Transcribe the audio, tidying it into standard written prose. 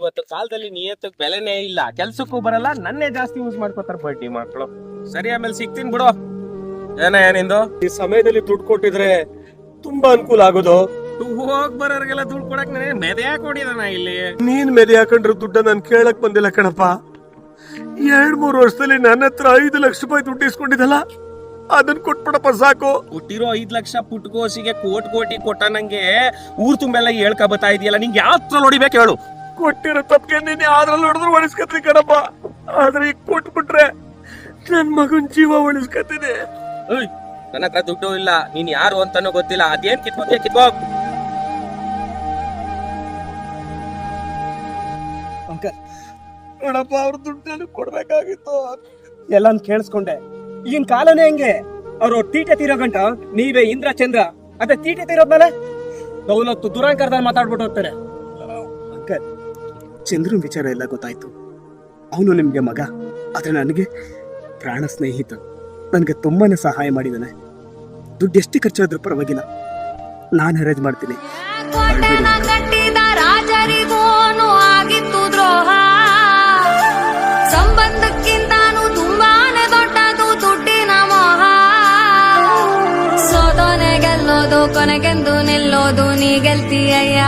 ಇವತ್ತು ಕಾಲದಲ್ಲಿ ನಿಯತ್ತಕ್ಕೆ ಬೆಲೆನೇ ಇಲ್ಲ, ಕೆಲ್ಸಕ್ಕೂ ಬರಲ್ಲ, ನನ್ನೇ ಜಾಸ್ತಿ ಯೂಸ್ ಮಾಡ್ಕೋತಾರ ಬಡ್ಡಿ ಮಕ್ಕಳು. ಸರಿ, ಆಮೇಲೆ ಸಿಗ್ತೀನಿ ಬಿಡು. ಏನಿಂದು ಈ ಸಮಯದಲ್ಲಿ ದುಡ್ಡು ಕೊಟ್ಟಿದ್ರೆ ತುಂಬಾ ಅನುಕೂಲ ಆಗೋದು. ಹೋಗ್ ಬರೋರ್ಗೆಲ್ಲ ದುಡ್ಡು ಕೊಡಕ್ ನನಗೆ ಮೆದೆ ಹಾಕೊಂಡಿದಾನ ಇಲ್ಲಿ. ನೀನ್ ಮೆದೆ ಹಾಕೊಂಡ್ರೆ ದುಡ್ಡ ನಾನು ಕೇಳಕ್ ಬಂದಿಲ್ಲ ಕಣಪ್ಪ. 2-3 ವರ್ಷದಲ್ಲಿ ನನ್ನ ಹತ್ರ 5 ಲಕ್ಷ ರೂಪಾಯಿ ದುಡ್ಡು ಇಸ್ಕೊಂಡಿದ್ದಲ್ಲ, ಅದನ್ನ ಕೊಟ್ಬಿಡಪ್ಪ ಸಾಕು. ಕೊಟ್ಟಿರೋ 5 ಲಕ್ಷ ಪುಟ್ಕೋಸಿಗೆ ಕೋಟಿ ಕೊಟ್ಟ ನಂಗೆ ಊರ್ ತುಂಬೆಲ್ಲ ಹೇಳ್ಕ ಬತ್ತಾ ಇದೆಯಲ್ಲ, ನಿಂಗೆ ಯಾವ ಹೊಡಿಬೇಕು ಹೇಳು? ಕೊಟ್ಟಿರೋ ತಪ್ಪಿಗೆ ನೀನ್ ಯಾವ್ದ್ರಲ್ಲಿ ಹೊಡೆದ್ರು ಉಳಿಸ್ಕತ್ರಿ ಕಣಪ್ಪ. ಆದ್ರೆ ಈಗ ಕೊಟ್ಬಿಟ್ರೆ ನನ್ ಮಗನ್ ಜೀವ ಉಳಿಸ್ಕತೀನಿ. ನನ್ನ ಹತ್ರ ದುಡ್ಡು ಇಲ್ಲ, ನೀನ್ ಯಾರು ಅಂತಾನೂ ಗೊತ್ತಿಲ್ಲ, ಅದೇನ್ ಕಿತ್ಕೋ. ನೋಡಪ್ಪ, ಅವ್ರ ದುಡ್ಡು ಕೊಡ್ಬೇಕಾಗಿತ್ತು. ಎಲ್ಲ ಕೇಳಿಸ್ಕೊಂಡೆ. ಈಗಿನ ಕಾಲನೇ ಹೆಂಗೆ, ಅವರು ತೀಟೆ ತೀರೋ ಗಂಟ ನೀವೇ ಇಂದ್ರ ಚಂದ್ರ. ಅದೇ ತೀಟೆ ತೀರೋದ್ಮೇಲೆ ದೌಲತ್ತು ದುರಾಂಕಾರದಲ್ಲಿ ಮಾತಾಡ್ಬಿಟ್ಟು ಹೋಗ್ತಾರೆ. ಅಂಕಲ್, ಚಂದ್ರನ್ ವಿಚಾರ ಎಲ್ಲ ಗೊತ್ತಾಯ್ತು. ಅವನು ನಿಮ್ಗೆ ಮಗ, ಆದ್ರೆ ನನಗೆ ಪ್ರಾಣ ಸ್ನೇಹಿತ. ನನಗೆ ತುಂಬಾನೇ ಸಹಾಯ ಮಾಡಿದ್ದಾನೆ. ದುಡ್ಡು ಎಷ್ಟು ಖರ್ಚಾದ್ರೂ ಪರವಾಗಿಲ್ಲ, ನಾನು ಅರೇಂಜ್ ಮಾಡ್ತೀನಿ. ರಾಜರಿಗೋನು ಆಗಿತ್ತು ದ್ರೋಹ, ಸಂಬಂಧಕ್ಕಿಂತಾನು ತುಂಬಾನೇ ದೊಡ್ಡದು ದುಡ್ಡಿನ ಮೋಹ. ಸೋದೋನೆ ಗೆಲ್ಲೋದು, ಕೊನೆಗೆಂದು ನಿಲ್ಲೋದು ನೀ ಗೆಲ್ತೀಯಯ್ಯ.